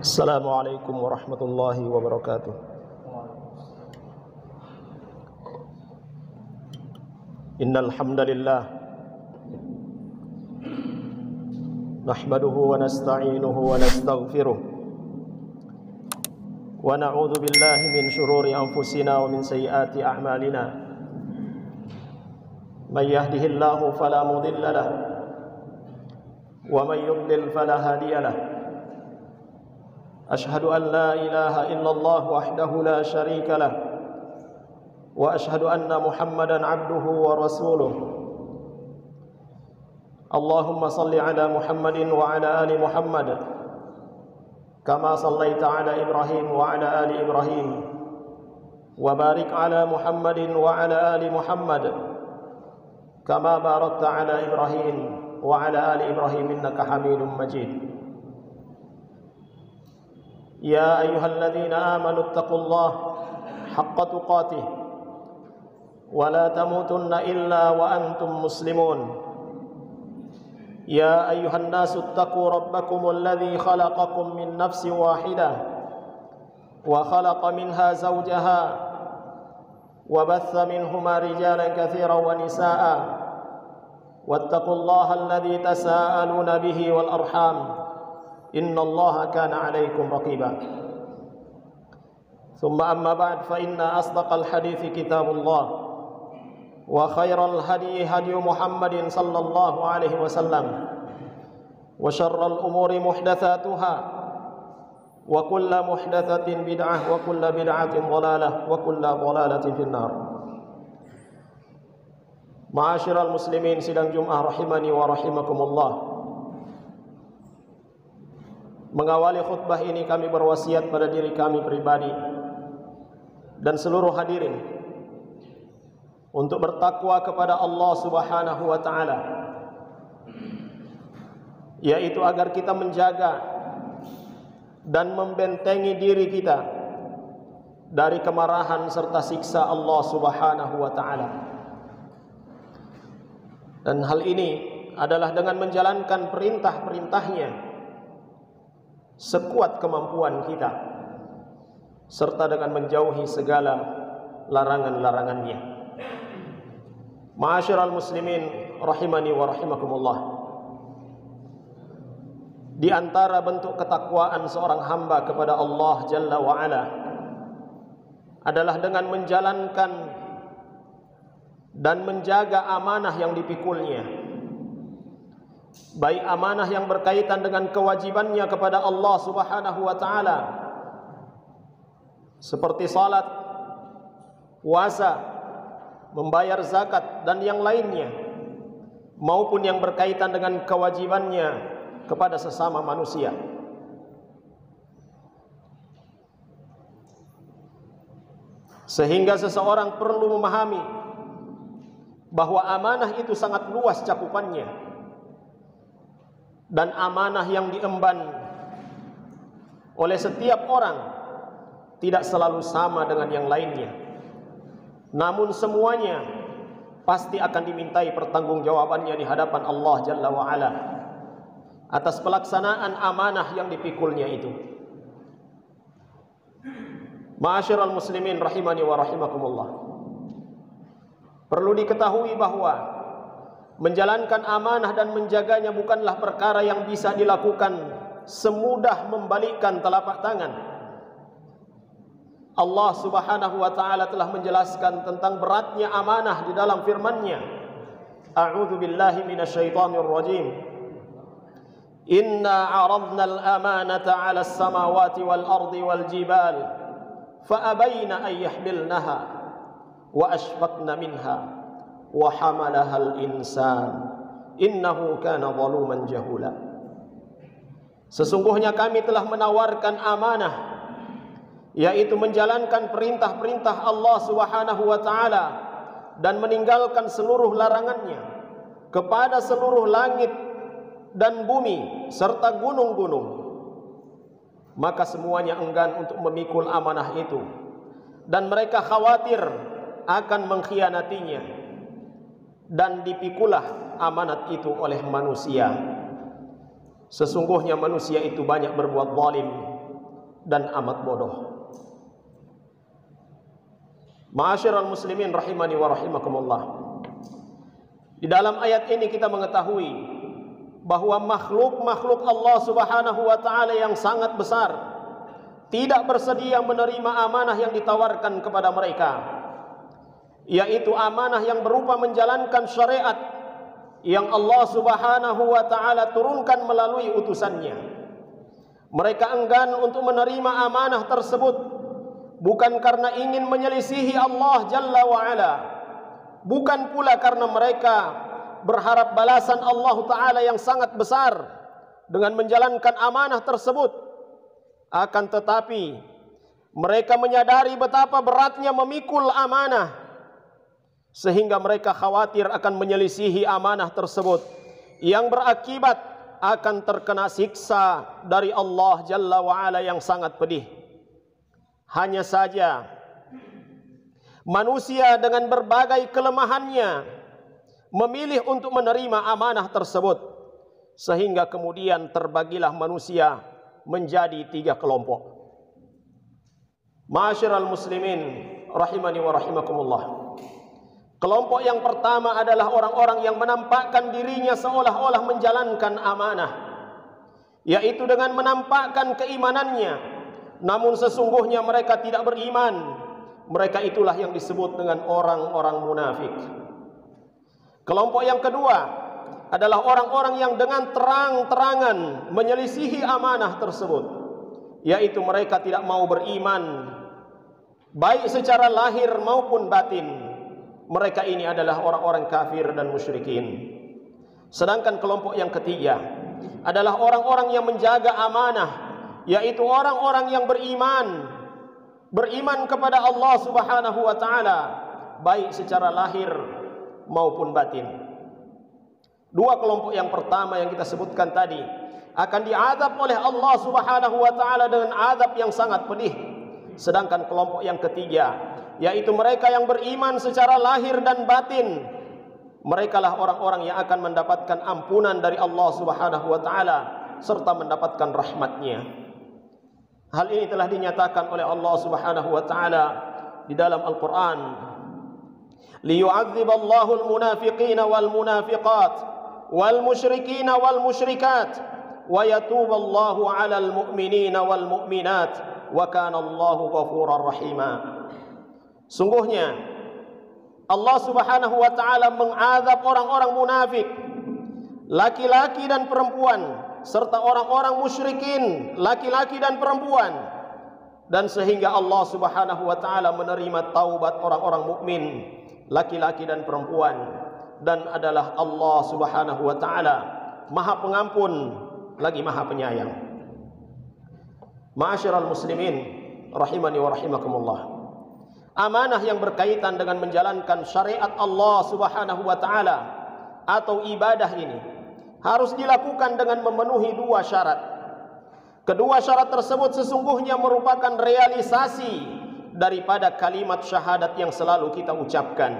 Assalamualaikum warahmatullahi wabarakatuh. Innal hamdalillah nahmaduhu wa nasta'inuhu wa nastaghfiruh wa na'udzu billahi min shururi anfusina wa min sayyiati a'malina. May yahdihillahu fala mudilla lahu wa may yudlil fala hadiya lahu. أشهد أن لا إله إلا الله وحده لا شريك له وأشهد أن محمدا عبده ورسوله. اللهم صل على محمد وعلى آل محمد كما صليت على إبراهيم وعلى آل إبراهيم وبارك على محمد وعلى آل محمد كما باركت على إبراهيم وعلى آل إبراهيم إنك حميد مجيد. يا أيها الذين آمنوا اتقوا الله حق تقاته ولا تموتن إلا وأنتم مسلمون. يا أيها الناس اتقوا ربكم الذي خلقكم من نفس واحدة وخلق منها زوجها وبث منهما رجالا كثيرا ونساء واتقوا الله الذي تساءلون به والأرحام إن الله كان عليكم رقيبا. ثم أما بعد فإن أصدق الحديث كتاب الله وخير الهدي هدي محمد صلى الله عليه وسلم وشر الأمور محدثاتها وكل محدثة بدعة وكل بدعة ضلالة وكل ضلالة في النار. Ma'asyiral muslimin sidang Jumat rahimani wa rahimakumullah. Mengawali khutbah ini kami berwasiat pada diri kami pribadi dan seluruh hadirin untuk bertakwa kepada Allah Subhanahu wa taala, yaitu agar kita menjaga dan membentengi diri kita dari kemarahan serta siksa Allah Subhanahu wa taala. Dan hal ini adalah dengan menjalankan perintah-perintahnya sekuat kemampuan kita, serta dengan menjauhi segala larangan-larangannya. Ma'asyiral muslimin rahimani wa rahimakumullah. Di antara bentuk ketakwaan seorang hamba kepada Allah Jalla wa Ala adalah dengan menjalankan dan menjaga amanah yang dipikulnya, baik amanah yang berkaitan dengan kewajibannya kepada Allah Subhanahu wa taala seperti salat, puasa, membayar zakat dan yang lainnya, maupun yang berkaitan dengan kewajibannya kepada sesama manusia. Sehingga seseorang perlu memahami bahwa amanah itu sangat luas cakupannya, dan amanah yang diemban oleh setiap orang tidak selalu sama dengan yang lainnya. Namun semuanya pasti akan dimintai pertanggungjawabannya di hadapan Allah Jalla wa Ala atas pelaksanaan amanah yang dipikulnya itu. Ma'asyiral muslimin rahimani wa rahimakumullah. Perlu diketahui bahwa menjalankan amanah dan menjaganya bukanlah perkara yang bisa dilakukan semudah membalikkan telapak tangan. Allah Subhanahu wa taala telah menjelaskan tentang beratnya amanah di dalam firman-Nya. A'udzu billahi minasyaitonir rajim. Inna 'aradna al-amanata 'ala as-samawati wal ardi wal jibal fa abayna an yahmilnaha wa ashfaqna minha wa hamalahal insan innahu kana zaluman jahula. Sesungguhnya kami telah menawarkan amanah, yaitu menjalankan perintah-perintah Allah Subhanahu wa taala dan meninggalkan seluruh larangannya kepada seluruh langit dan bumi serta gunung-gunung. Maka semuanya enggan untuk memikul amanah itu, dan mereka khawatir akan mengkhianatinya. Dan dipikulah amanat itu oleh manusia. Sesungguhnya manusia itu banyak berbuat zalim dan amat bodoh. Ma'asyiral muslimin rahimani wa rahimakumullah. Di dalam ayat ini kita mengetahui bahwa makhluk-makhluk Allah Subhanahu wa taala yang sangat besar tidak bersedia menerima amanah yang ditawarkan kepada mereka, yaitu amanah yang berupa menjalankan syariat yang Allah Subhanahu wa taala turunkan melalui utusannya. Mereka enggan untuk menerima amanah tersebut, bukan karena ingin menyelisihi Allah Jalla wa Ala, bukan pula karena mereka berharap balasan Allah Ta'ala yang sangat besar dengan menjalankan amanah tersebut. Akan tetapi mereka menyadari betapa beratnya memikul amanah, sehingga mereka khawatir akan menyelisihi amanah tersebut, yang berakibat akan terkena siksa dari Allah Jalla wa Ala yang sangat pedih. Hanya saja manusia dengan berbagai kelemahannya memilih untuk menerima amanah tersebut, sehingga kemudian terbagilah manusia menjadi 3 kelompok. Ma'asyiral muslimin rahimani wa rahimakumullah. Kelompok yang pertama adalah orang-orang yang menampakkan dirinya seolah-olah menjalankan amanah, yaitu dengan menampakkan keimanannya, namun sesungguhnya mereka tidak beriman. Mereka itulah yang disebut dengan orang-orang munafik. Kelompok yang kedua adalah orang-orang yang dengan terang-terangan menyelisihi amanah tersebut, yaitu mereka tidak mau beriman, baik secara lahir maupun batin. Mereka ini adalah orang-orang kafir dan musyrikin. Sedangkan kelompok yang ketiga adalah orang-orang yang menjaga amanah, yaitu orang-orang yang beriman kepada Allah Subhanahu wa taala, baik secara lahir maupun batin. 2 kelompok yang pertama yang kita sebutkan tadi akan diazab oleh Allah Subhanahu wa taala dengan azab yang sangat pedih. Sedangkan kelompok yang ketiga, yaitu mereka yang beriman secara lahir dan batin, merekalah orang-orang yang akan mendapatkan ampunan dari Allah Subhanahu wa taala serta mendapatkan rahmatnya. Hal ini telah dinyatakan oleh Allah Subhanahu wa taala di dalam Al-Qur'an. Liyu'adziballahu al-munafiqina wal munafiqat wal musyrikina wal musyrikat wa yatuballahu 'alal mu'minina wal mu'minat wa kana Allahu ghafurar rahima. Sungguhnya Allah Subhanahu wa taala mengazab orang-orang munafik, laki-laki dan perempuan, serta orang-orang musyrikin, laki-laki dan perempuan, dan sehingga Allah Subhanahu wa taala menerima taubat orang-orang mukmin, laki-laki dan perempuan, dan adalah Allah Subhanahu wa taala Maha Pengampun lagi Maha Penyayang. Ma'asyiral muslimin rahimani wa rahimakumullah. Amanah yang berkaitan dengan menjalankan syariat Allah Subhanahu wa taala atau ibadah ini harus dilakukan dengan memenuhi 2 syarat. Kedua syarat tersebut sesungguhnya merupakan realisasi daripada kalimat syahadat yang selalu kita ucapkan.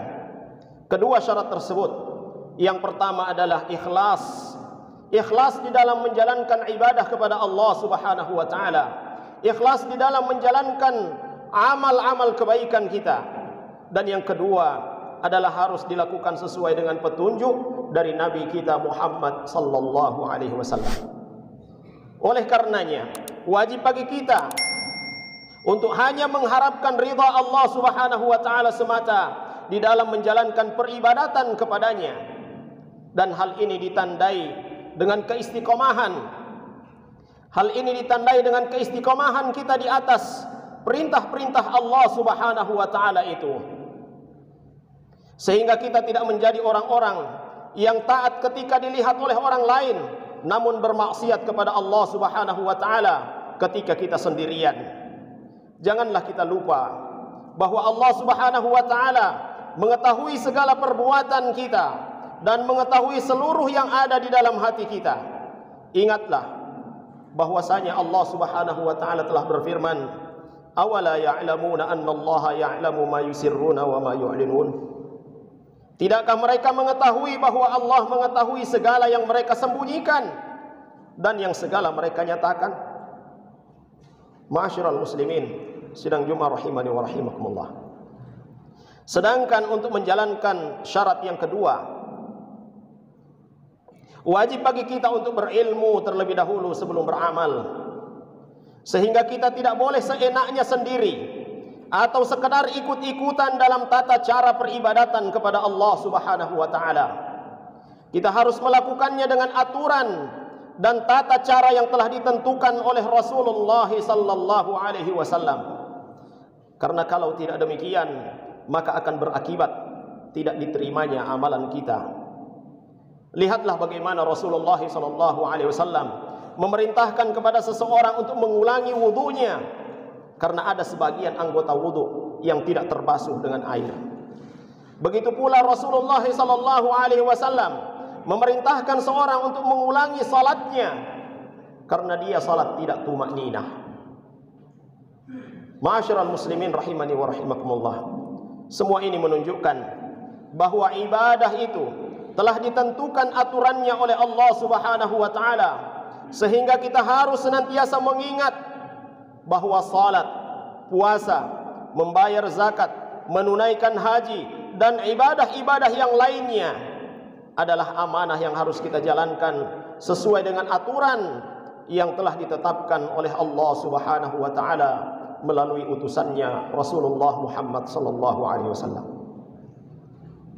Kedua syarat tersebut, yang pertama adalah ikhlas. Ikhlas di dalam menjalankan ibadah kepada Allah Subhanahu wa taala. Ikhlas di dalam menjalankan amal-amal kebaikan kita. Dan yang kedua adalah harus dilakukan sesuai dengan petunjuk dari Nabi kita Muhammad sallallahu alaihi wasallam. Oleh karenanya, wajib bagi kita untuk hanya mengharapkan ridha Allah Subhanahu wa taala semata di dalam menjalankan peribadatan kepadanya, dan hal ini ditandai dengan keistiqomahan. Hal ini ditandai dengan keistiqomahan kita di atas perintah-perintah Allah Subhanahu wa taala itu, sehingga kita tidak menjadi orang-orang yang taat ketika dilihat oleh orang lain, namun bermaksiat kepada Allah Subhanahu wa taala ketika kita sendirian. Janganlah kita lupa bahwa Allah Subhanahu wa taala mengetahui segala perbuatan kita dan mengetahui seluruh yang ada di dalam hati kita. Ingatlah bahwasanya Allah Subhanahu wa taala telah berfirman, "Awala ya'lamuna annallaha ya'lamu ma yusirruna wa ma yu'linun." Tidakkah mereka mengetahui bahwa Allah mengetahui segala yang mereka sembunyikan dan yang segala mereka nyatakan? Ma'asyiral muslimin sidang Jumat rahimani wa rahimakumullah. Sedangkan untuk menjalankan syarat yang kedua, wajib bagi kita untuk berilmu terlebih dahulu sebelum beramal. Sehingga kita tidak boleh seenaknya sendiri atau sekedar ikut-ikutan dalam tata cara peribadatan kepada Allah Subhanahu wa taala. Kita harus melakukannya dengan aturan dan tata cara yang telah ditentukan oleh Rasulullah sallallahu alaihi wasallam. Karena kalau tidak demikian, maka akan berakibat tidak diterimanya amalan kita. Lihatlah bagaimana Rasulullah sallallahu alaihi wasallam memerintahkan kepada seseorang untuk mengulangi wudunya karena ada sebagian anggota wudu yang tidak terbasuh dengan air. Begitu pula Rasulullah sallallahu alaihi wasallam memerintahkan seorang untuk mengulangi salatnya karena dia salat tidak tumakninah. Ma'asyiral muslimin rahimani wa rahimakumullah. Semua ini menunjukkan bahwa ibadah itu telah ditentukan aturannya oleh Allah Subhanahu wa taala, sehingga kita harus senantiasa mengingat bahwa salat, puasa, membayar zakat, menunaikan haji dan ibadah-ibadah yang lainnya adalah amanah yang harus kita jalankan sesuai dengan aturan yang telah ditetapkan oleh Allah Subhanahu wa taala melalui utusannya Rasulullah Muhammad sallallahu alaihi wasallam.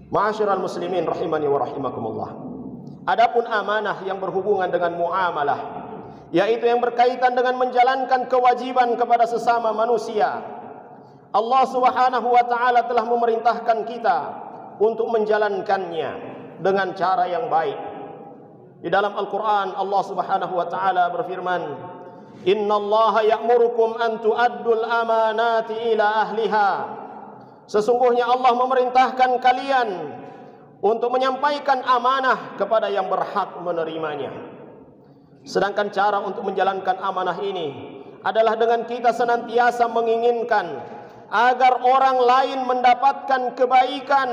Ma'asyiral muslimin rahimani wa rahimakumullah. Adapun amanah yang berhubungan dengan muamalah, yaitu yang berkaitan dengan menjalankan kewajiban kepada sesama manusia, Allah Subhanahu wa taala telah memerintahkan kita untuk menjalankannya dengan cara yang baik. Di dalam Al-Qur'an Allah Subhanahu wa taala berfirman, "Innallaha ya'murukum an tu'addul amanati ila ahliha." Sesungguhnya Allah memerintahkan kalian untuk menyampaikan amanah kepada yang berhak menerimanya. Sedangkan cara untuk menjalankan amanah ini adalah dengan kita senantiasa menginginkan agar orang lain mendapatkan kebaikan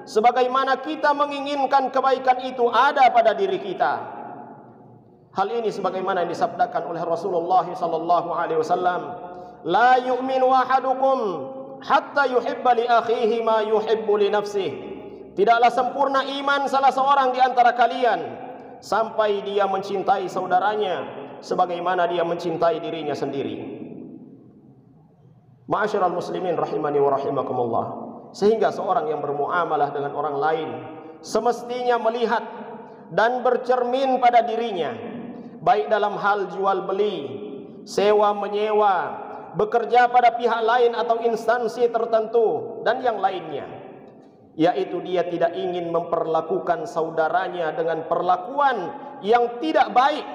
sebagaimana kita menginginkan kebaikan itu ada pada diri kita. Hal ini sebagaimana yang disabdakan oleh Rasulullah sallallahu alaihi wasallam, "La yu'minu ahadukum hatta yuhibba li akhihi ma yuhibbu li nafsihi." Tidaklah sempurna iman salah seorang di antara kalian sampai dia mencintai saudaranya sebagaimana dia mencintai dirinya sendiri. Ma'asyiral muslimin rahimani wa rahimakumullah. Sehingga seorang yang bermuamalah dengan orang lain semestinya melihat dan bercermin pada dirinya, baik dalam hal jual beli, sewa menyewa, bekerja pada pihak lain atau instansi tertentu dan yang lainnya, yaitu dia tidak ingin memperlakukan saudaranya dengan perlakuan yang tidak baik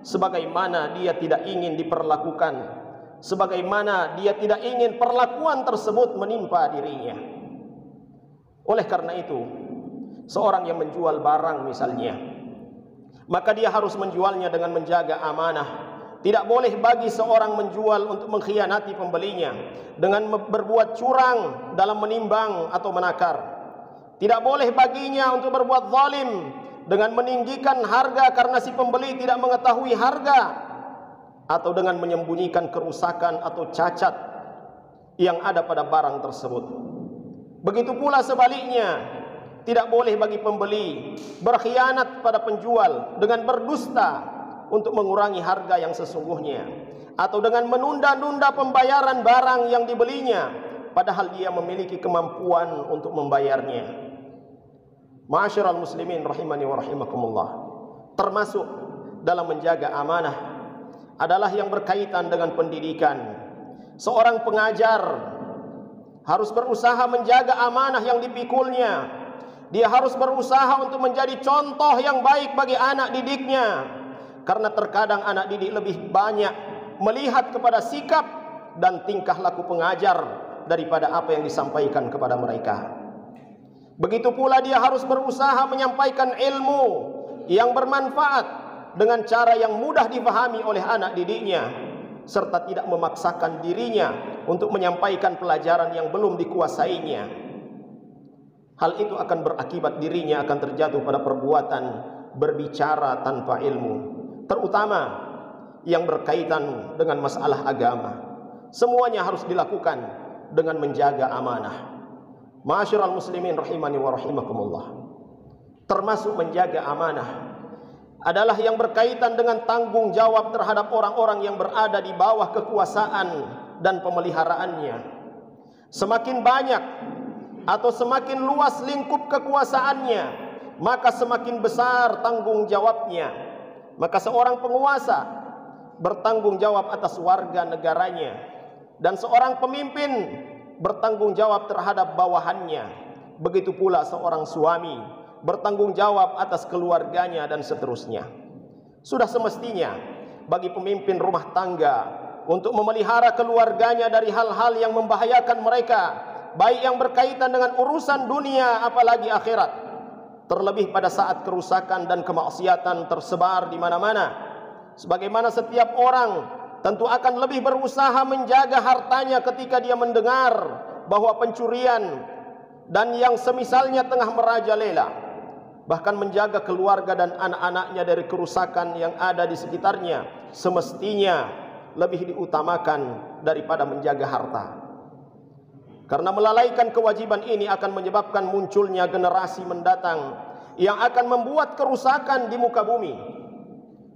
sebagaimana dia tidak ingin diperlakukan, sebagaimana dia tidak ingin perlakuan tersebut menimpa dirinya. Oleh karena itu, seorang yang menjual barang misalnya, maka dia harus menjualnya dengan menjaga amanah. Tidak boleh bagi seorang menjual untuk mengkhianati pembelinya dengan berbuat curang dalam menimbang atau menakar. Tidak boleh baginya untuk berbuat zalim dengan meninggikan harga karena si pembeli tidak mengetahui harga, atau dengan menyembunyikan kerusakan atau cacat yang ada pada barang tersebut. Begitu pula sebaliknya, tidak boleh bagi pembeli berkhianat pada penjual dengan berdusta untuk mengurangi harga yang sesungguhnya, atau dengan menunda-nunda pembayaran barang yang dibelinya padahal dia memiliki kemampuan untuk membayarnya. Ma'asyiral muslimin rahimani wa rahimakumullah. Termasuk dalam menjaga amanah adalah yang berkaitan dengan pendidikan. Seorang pengajar harus berusaha menjaga amanah yang dipikulnya. Dia harus berusaha untuk menjadi contoh yang baik bagi anak didiknya, karena terkadang anak didik lebih banyak melihat kepada sikap dan tingkah laku pengajar daripada apa yang disampaikan kepada mereka. Begitu pula dia harus berusaha menyampaikan ilmu yang bermanfaat dengan cara yang mudah dipahami oleh anak didiknya, serta tidak memaksakan dirinya untuk menyampaikan pelajaran yang belum dikuasainya. Hal itu akan berakibat dirinya akan terjatuh pada perbuatan berbicara tanpa ilmu, terutama yang berkaitan dengan masalah agama. Semuanya harus dilakukan dengan menjaga amanah. Ma'asyiral muslimin rahimani wa rahimakumullah. Termasuk menjaga amanah adalah yang berkaitan dengan tanggung jawab terhadap orang-orang yang berada di bawah kekuasaan dan pemeliharaannya. Semakin banyak atau semakin luas lingkup kekuasaannya, maka semakin besar tanggung jawabnya. Maka seorang penguasa bertanggung jawab atas warga negaranya, dan seorang pemimpin bertanggung jawab terhadap bawahannya. Begitu pula seorang suami bertanggung jawab atas keluarganya dan seterusnya. Sudah semestinya bagi pemimpin rumah tangga untuk memelihara keluarganya dari hal-hal yang membahayakan mereka, baik yang berkaitan dengan urusan dunia apalagi akhirat. Terlebih pada saat kerusakan dan kemaksiatan tersebar di mana-mana. Sebagaimana setiap orang tentu akan lebih berusaha menjaga hartanya ketika dia mendengar bahwa pencurian dan yang semisalnya tengah merajalela. Bahkan menjaga keluarga dan anak-anaknya dari kerusakan yang ada di sekitarnya semestinya lebih diutamakan daripada menjaga harta. Karena melalaikan kewajiban ini akan menyebabkan munculnya generasi mendatang yang akan membuat kerusakan di muka bumi.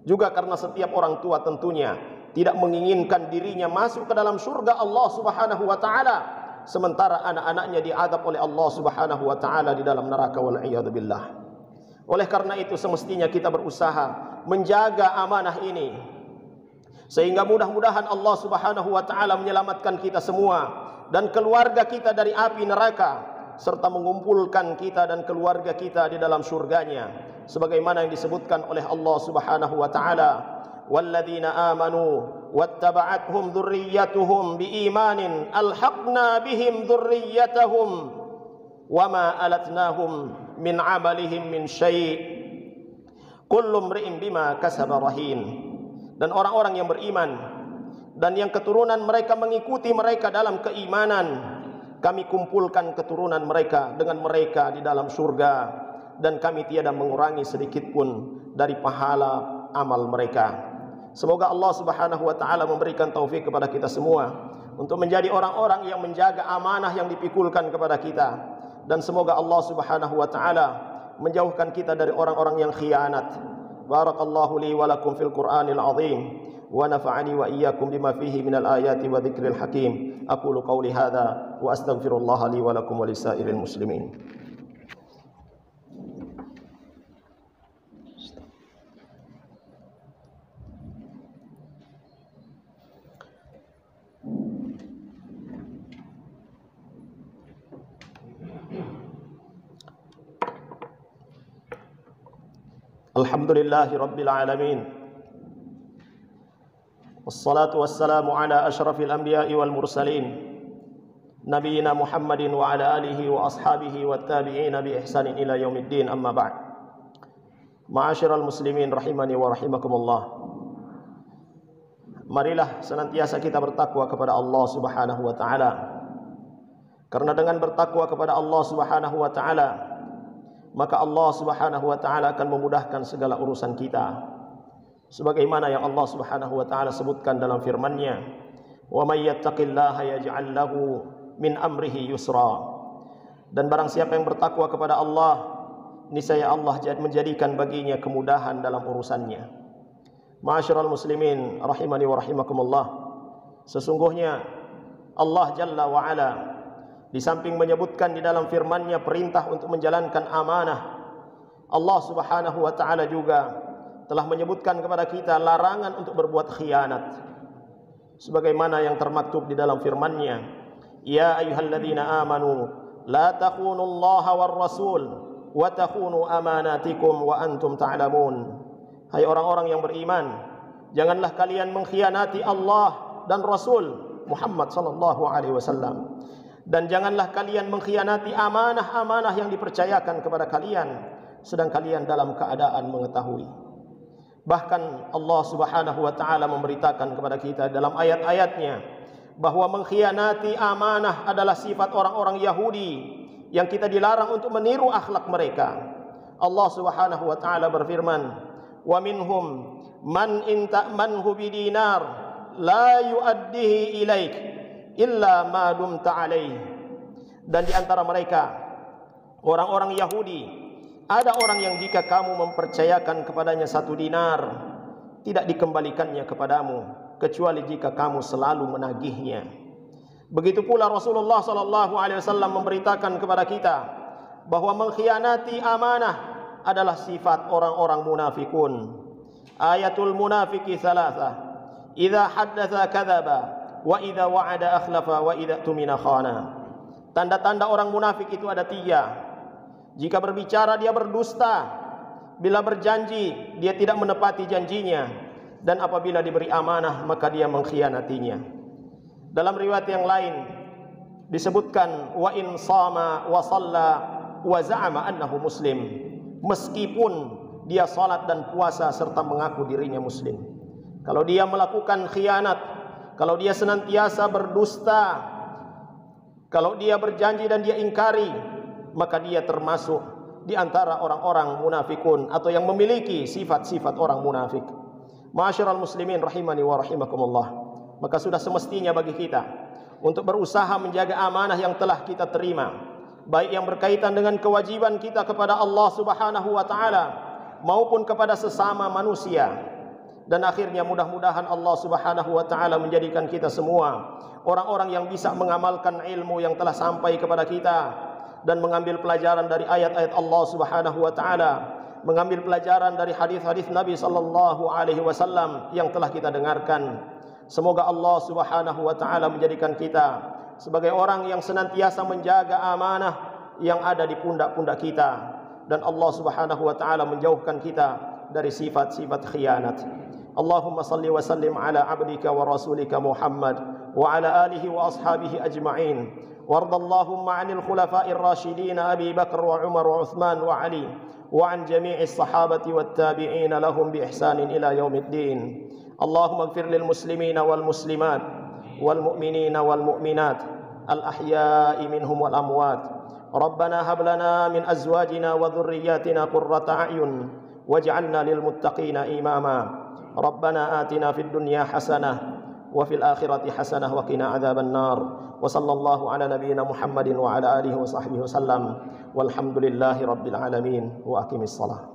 Juga karena setiap orang tua tentunya tidak menginginkan dirinya masuk ke dalam surga Allah Subhanahu wa taala, sementara anak-anaknya diadab oleh Allah Subhanahu wa taala di dalam neraka, wal iyad billah. Oleh karena itu semestinya kita berusaha menjaga amanah ini, sehingga mudah-mudahan Allah Subhanahu wa taala menyelamatkan kita semua dan keluarga kita dari api neraka, serta mengumpulkan kita dan keluarga kita di dalam surganya, sebagaimana yang disebutkan oleh Allah Subhanahu wa taala, walladzina amanu wattaba'athum dzurriyyatuhum biimanin alhaqna bihim dzurriyyatahum wama alatnahum min amalihim min syai' kullu imri'in bima kasaba rahin. Dan orang-orang yang beriman dan yang keturunan mereka mengikuti mereka dalam keimanan, kami kumpulkan keturunan mereka dengan mereka di dalam surga, dan kami tiada mengurangi sedikit pun dari pahala amal mereka. Semoga Allah Subhanahu wa taala memberikan taufik kepada kita semua untuk menjadi orang-orang yang menjaga amanah yang dipikulkan kepada kita, dan semoga Allah Subhanahu wa taala menjauhkan kita dari orang-orang yang khianat. Barakallahu li wa lakum fil Qur'anil azim wa nafa'ani wa iyyakum bima fihi minal ayati wa dzikril hakim. Aqulu qawli hadza wa astaghfirullah li wa lakum wa lisairil muslimin. Alhamdulillahi rabbil alamin, wassalatu wassalamu ala ashrafil anbiya'i wal mursalin, nabiyina Muhammadin wa ala alihi wa ashabihi wa tabi'ina bi ihsanin ila yaumiddin, amma ba'd. Ma'asyiral muslimin rahimani wa rahimakumullah. Marilah senantiasa kita bertakwa kepada Allah Subhanahu wa taala, karena dengan bertakwa kepada Allah Subhanahu wa taala, maka Allah Subhanahu wa taala akan memudahkan segala urusan kita. Sebagaimana yang Allah Subhanahu wa taala sebutkan dalam firman-Nya, "Wa may yattaqillaha yaj'al lahu min amrihi yusra." Dan barang siapa yang bertakwa kepada Allah, niscaya Allah menjadikan baginya kemudahan dalam urusannya. Ma'asyiral muslimin rahimani wa rahimakumullah. Sesungguhnya Allah Jalla wa ala di samping menyebutkan di dalam firman-Nya perintah untuk menjalankan amanah, Allah Subhanahu wa taala juga telah menyebutkan kepada kita larangan untuk berbuat khianat. Sebagaimana yang termaktub di dalam firman-Nya, "Ya ayyuhalladzina amanu la takhunullaha war rasul wa takhunu amanatikum wa antum ta'lamun." Hai orang-orang yang beriman, janganlah kalian mengkhianati Allah dan Rasul Muhammad sallallahu alaihi wasallam. Dan janganlah kalian mengkhianati amanah-amanah yang dipercayakan kepada kalian, sedang kalian dalam keadaan mengetahui. Bahkan Allah Subhanahu wa taala memberitakan kepada kita dalam ayat-ayatnya bahwa mengkhianati amanah adalah sifat orang-orang Yahudi yang kita dilarang untuk meniru akhlak mereka. Allah Subhanahu wa taala berfirman, wa minhum man in ta'manhu bidinar la yuaddihi ilaik illa ma dumta alaihi. Dan di antara mereka orang-orang Yahudi, ada orang yang jika kamu mempercayakan kepadanya 1 dinar, tidak dikembalikannya kepadamu kecuali jika kamu selalu menagihnya. Begitu pula Rasulullah sallallahu alaihi wasallam memberitakan kepada kita bahwa mengkhianati amanah adalah sifat orang-orang munafikun. Ayatul munafiki thalatha, idza haddatsa kadzaba, wa idza wa'ada akhlafa, wa idza tumina khana. Tanda-tanda orang munafik itu ada 3. Jika berbicara dia berdusta, bila berjanji dia tidak menepati janjinya, dan apabila diberi amanah maka dia mengkhianatinya. Dalam riwayat yang lain disebutkan wa in sama wa shalla wa za'ama annahu muslim, meskipun dia salat dan puasa serta mengaku dirinya muslim. Kalau dia melakukan khianat, kalau dia senantiasa berdusta, kalau dia berjanji dan dia ingkari, maka dia termasuk di antara orang-orang munafikun atau yang memiliki sifat-sifat orang munafik. Ma'asyiral muslimin rahimani wa rahimakumullah. Maka sudah semestinya bagi kita untuk berusaha menjaga amanah yang telah kita terima, baik yang berkaitan dengan kewajiban kita kepada Allah Subhanahu wa taala maupun kepada sesama manusia. Dan akhirnya mudah-mudahan Allah Subhanahu wa taala menjadikan kita semua orang-orang yang bisa mengamalkan ilmu yang telah sampai kepada kita dan mengambil pelajaran dari ayat-ayat Allah Subhanahu wa taala, mengambil pelajaran dari hadis-hadis Nabi sallallahu alaihi wasallam yang telah kita dengarkan. Semoga Allah Subhanahu wa taala menjadikan kita sebagai orang yang senantiasa menjaga amanah yang ada di pundak-pundak kita, dan Allah Subhanahu wa taala menjauhkan kita dari sifat-sifat khianat. Allahumma salli wa sallim ala abdika wa rasulika Muhammad wa ala alihi wa ashabihi ajma'in. Warda Allahumma 'anil khulafa'ir rasyidin Abi Bakar wa Umar wa Uthman wa Ali wa 'an jami'is sahabati wat tabi'in lahum bi ihsanin ila yaumiddin. Allahumma ighfir lil muslimina wal muslimat wal mu'minina wal mu'minat al ahya'i minhum wal amwat. Rabbana hab lana min azwajina wa dhurriyyatina qurrata a'yun waj'alna lil muttaqina imama. Rabbana atina fid dunya hasanah wa fil akhirati hasanah wa qina adzaban nar. Wa sallallahu ala nabiyyina Muhammadin wa ala alihi wa sahbihi wasallam. Walhamdulillahi rabbil alamin. Wa aqimis shalah.